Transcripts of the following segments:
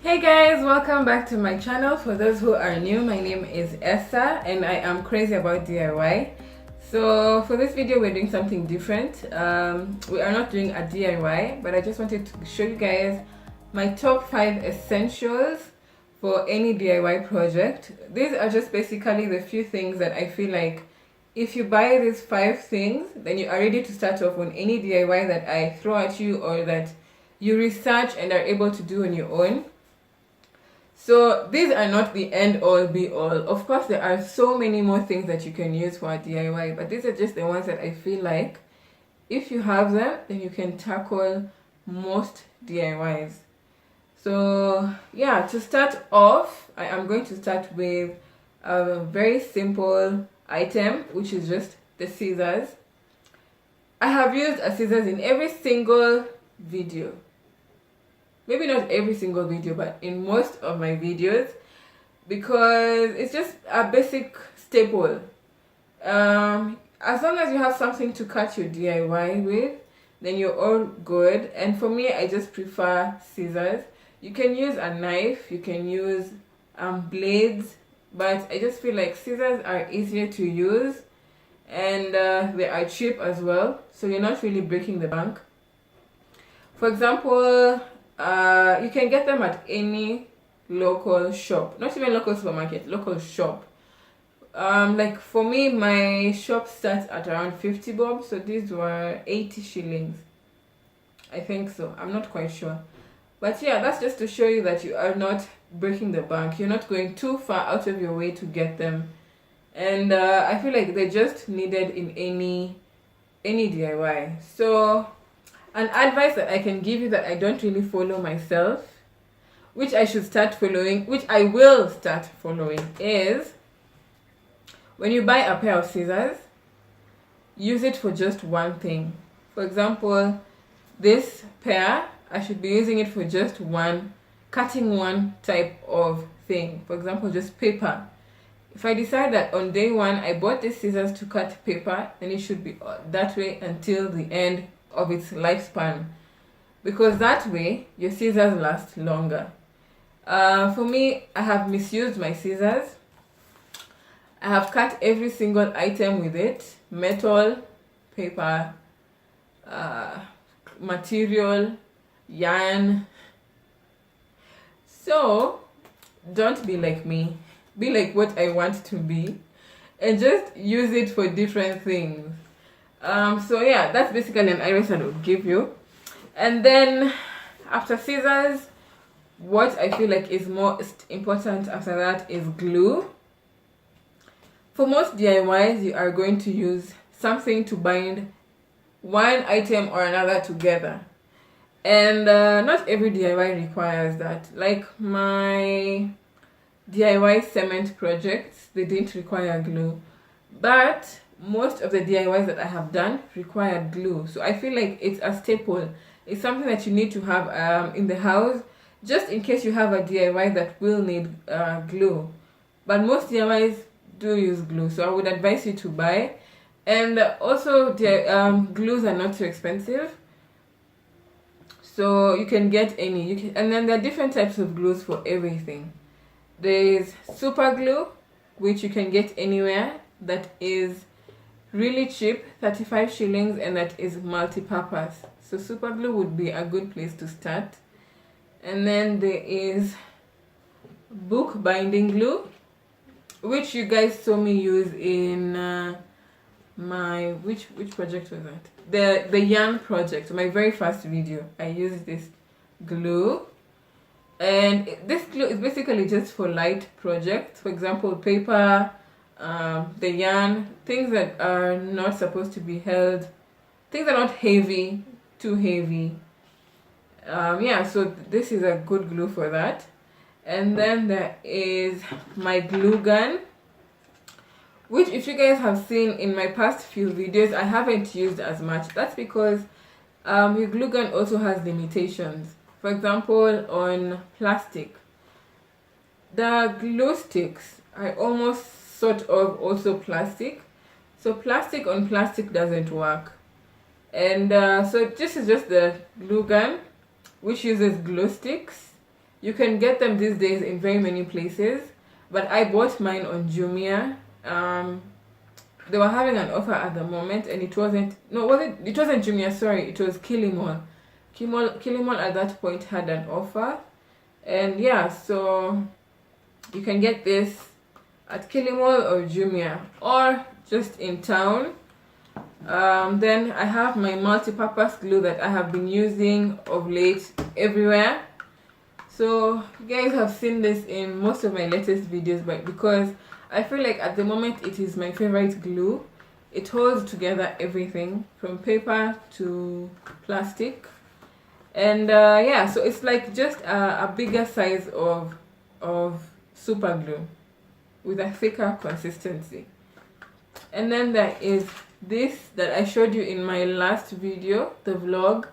Hey guys, welcome back to my channel. For those who are new, my name is Esther and I am crazy about DIY. So for this video we're doing something different. We are not doing a DIY, but I just wanted to show you guys my top 5 essentials for any DIY project. These are just basically the few things that I feel like if you buy these 5 things, then you are ready to start off on any DIY that I throw at you or that you research and are able to do on your own. So these are not the end all be all. Of course, there are so many more things that you can use for a DIY, but these are just the ones that I feel like if you have them, then you can tackle most DIYs. So yeah, to start off, I am going to start with a very simple item, which is just the scissors. I have used a scissors in every single video. Maybe not every single video, but in most of my videos, because it's just a basic staple. As long as you have something to cut your DIY with, then you're all good. And for me, I just prefer scissors. You can use a knife, you can use blades, but I just feel like scissors are easier to use and they are cheap as well, so you're not really breaking the bank. For example, you can get them at any local shop, not even local supermarket, local shop. Like for me, my shop starts at around 50 bob, so these were 80 shillings. I think so, I'm not quite sure. But yeah, that's just to show you that you are not breaking the bank. You're not going too far out of your way to get them. And I feel like they're just needed in any DIY. So an advice that I can give you that I don't really follow myself, which I should start following, which I will start following, is when you buy a pair of scissors, use it for just one thing. For example, this pair, I should be using it for just cutting one type of thing. For example, just paper. If I decide that on day one I bought these scissors to cut paper, then it should be that way until the end of its lifespan, because that way your scissors last longer. For me, I have misused my scissors. I have cut every single item with it: metal, paper, material, yarn. So don't be like me, be like what I want to be and just use it for different things. So yeah, that's basically an advice I would give you. And then after scissors, what I feel like is most important after that is glue. For most DIYs, you are going to use something to bind one item or another together. And not every DIY requires that. Like my DIY cement projects, they didn't require glue. But most of the DIYs that I have done required glue. So I feel like it's a staple. It's something that you need to have in the house, just in case you have a DIY that will need glue. But most DIYs do use glue, so I would advise you to buy. And also, glues are not too expensive, so you can get any. And then there are different types of glues for everything. There's super glue, which you can get anywhere, that is really cheap, 35 shillings, and that is multi-purpose. So super glue would be a good place to start. And then there is book binding glue, which you guys saw me use in my which project was that? The yarn project, my very first video. I used this glue, and this glue is basically just for light projects. For example, paper, the yarn, things that are not supposed to be held, things that are not heavy, too heavy. Yeah, so this is a good glue for that. And then there is my glue gun, which if you guys have seen in my past few videos, I haven't used as much. That's because your glue gun also has limitations. For example, on plastic, the glue sticks are almost sort of also plastic, so plastic on plastic doesn't work. And so this is just the glue gun, which uses glue sticks, You can get them these days in very many places, but I bought mine on Jumia. They were having an offer at the moment, and it wasn't, no, it wasn't Jumia, sorry, it was Kilimall. Kilimall at that point had an offer, and yeah, so you can get this at Kilimall or Jumia, or just in town. Then I have my multi-purpose glue that I have been using of late everywhere. So you guys have seen this in most of my latest videos, but because I feel like at the moment it is my favorite glue. It holds together everything from paper to plastic, and yeah, so it's like just a bigger size of super glue with a thicker consistency. And then there is this that I showed you in my last video, the vlog.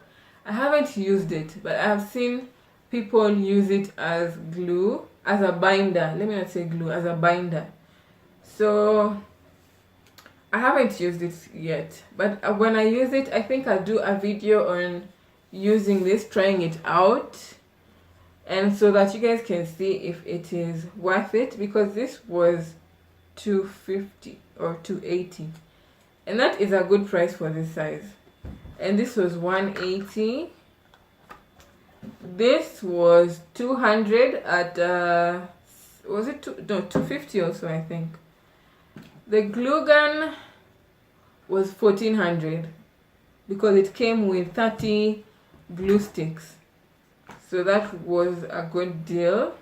I haven't used it, but I have seen people use it as glue, as a binder. Let me not say glue, as a binder. So I haven't used it yet, but when I use it, I think I'll do a video on using this, trying it out, and so that you guys can see if it is worth it, because this was $250 or $280, and that is a good price for this size. And this was $180. This was $200 at was it $250 also, I think. The glue gun was $1,400 because it came with 30 glue sticks, so that was a good deal.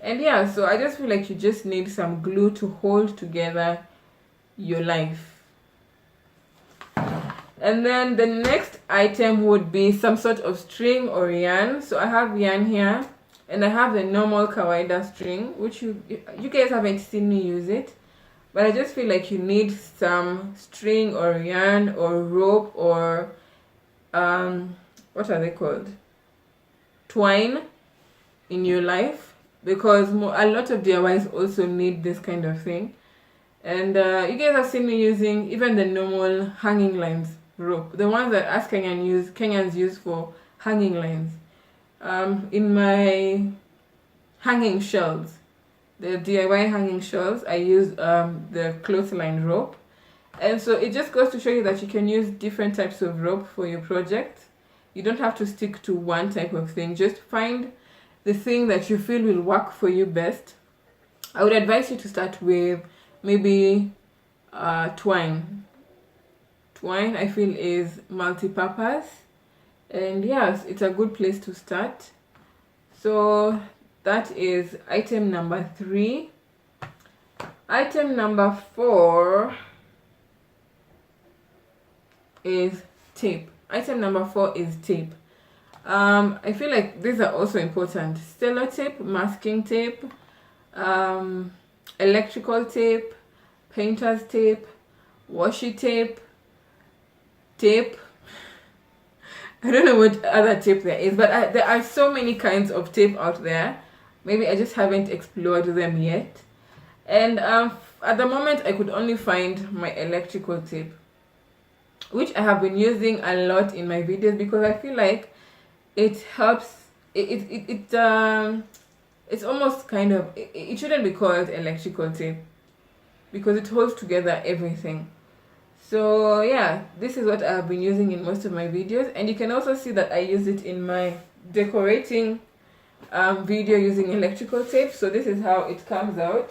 And yeah, so I just feel like you just need some glue to hold together your life. And then the next item would be some sort of string or yarn. So I have yarn here, and I have the normal kawaida string, which you guys haven't seen me use it, but I just feel like you need some string or yarn or rope or what are they called, twine, in your life, because a lot of DIYs also need this kind of thing. And you guys have seen me using even the normal hanging lines rope, the ones that us Kenyans use for hanging lines. In my hanging shelves, the DIY hanging shelves, I use the clothesline rope. And so it just goes to show you that you can use different types of rope for your project. You don't have to stick to one type of thing. Just find the thing that you feel will work for you best. I would advise you to start with maybe twine. Twine, I feel, is multi-purpose, and yes, it's a good place to start. So that is item number 3. Item number 4 is tape. Item number 4 is tape. I feel like these are also important. Stellar tape, masking tape, electrical tape, painter's tape, washi tape, tape. I don't know what other tape there is, but there are so many kinds of tape out there. Maybe I just haven't explored them yet. And at the moment, I could only find my electrical tape, which I have been using a lot in my videos because I feel like it helps. It's almost kind of, it shouldn't be called electrical tape because it holds together everything. So yeah, this is what I have been using in most of my videos, and you can also see that I use it in my decorating video using electrical tape. So this is how it comes out,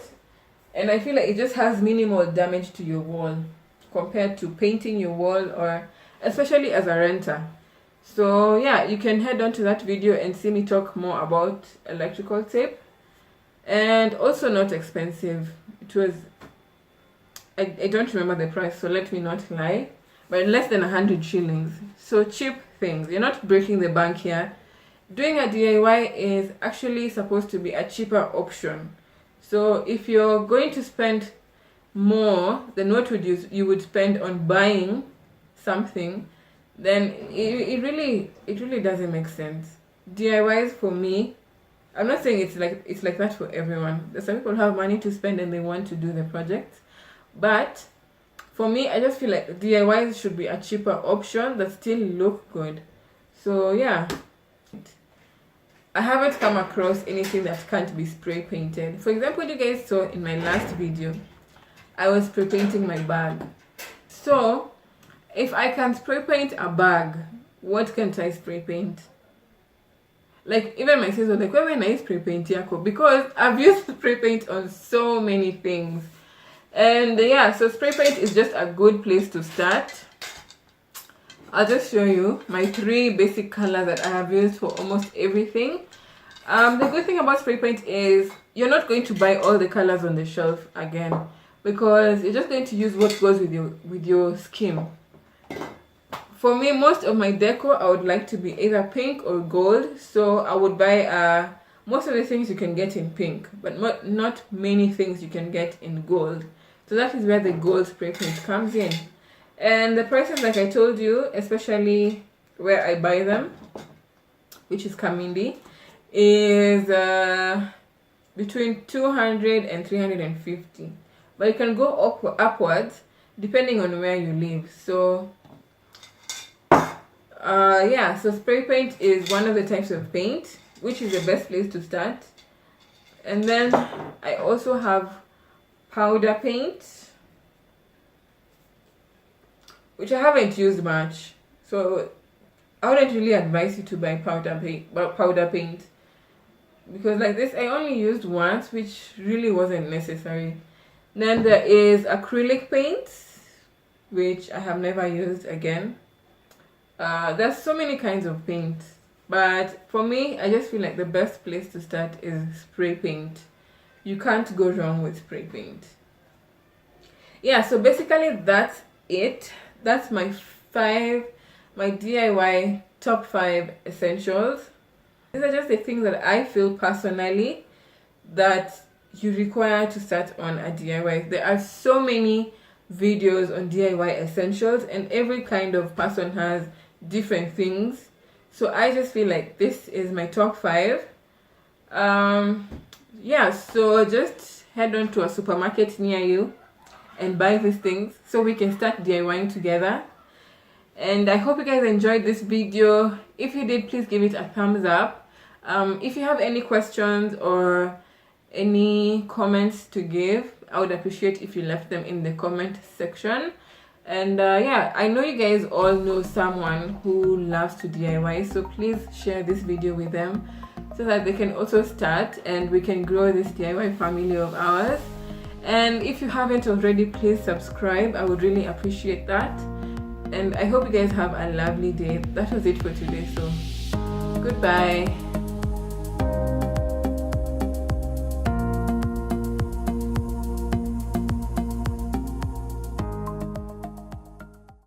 and I feel like it just has minimal damage to your wall compared to painting your wall, or especially as a renter. So yeah, you can head on to that video and see me talk more about electrical tape. And also not expensive. It was, I don't remember the price, so let me not lie, but less than 100 shillings. So cheap things. You're not breaking the bank here. Doing a DIY is actually supposed to be a cheaper option. So if you're going to spend more than what you would spend on buying something, then it really doesn't make sense. DIYs for me, I'm not saying it's like that for everyone. There's some people who have money to spend and they want to do the project. But for me, I just feel like DIYs should be a cheaper option that still look good. So yeah. I haven't come across anything that can't be spray painted. For example, you guys saw in my last video, I was spray painting my bag. So if I can spray paint a bag, what can't I spray paint? Like even my sister was like, why when I spray paint Yako? Because I've used spray paint on so many things. And yeah, so spray paint is just a good place to start. I'll just show you my 3 basic colors that I have used for almost everything. The good thing about spray paint is you're not going to buy all the colors on the shelf again, because you're just going to use what goes with your scheme. For me, most of my decor I would like to be either pink or gold, so I would buy most of the things you can get in pink, but not many things you can get in gold. So that is where the gold spray paint comes in. And the prices, like I told you, especially where I buy them, which is Kamindi, is between 200 and 350. But you can go upwards depending on where you live. So yeah, so spray paint is one of the types of paint, which is the best place to start. And then I also have powder paint, which I haven't used much, so I wouldn't really advise you to buy powder paint, because like this I only used once, which really wasn't necessary. Then there is acrylic paint, which I have never used again. There's so many kinds of paint, but for me, I just feel like the best place to start is spray paint. You can't go wrong with spray paint. Yeah, so basically that's it. That's my DIY top 5 essentials. These are just the things that I feel personally that you require to start on a DIY. There are so many videos on DIY essentials, and every kind of person has different things. So I just feel like this is my top 5. Yeah, so just head on to a supermarket near you and buy these things so we can start DIYing together. And I hope you guys enjoyed this video. If you did, please give it a thumbs up. If you have any questions or any comments to give, I would appreciate if you left them in the comment section. And yeah, I know you guys all know someone who loves to DIY, so please share this video with them so that they can also start and we can grow this DIY family of ours. And if you haven't already, please subscribe. I would really appreciate that. And I hope you guys have a lovely day. That was it for today, so goodbye.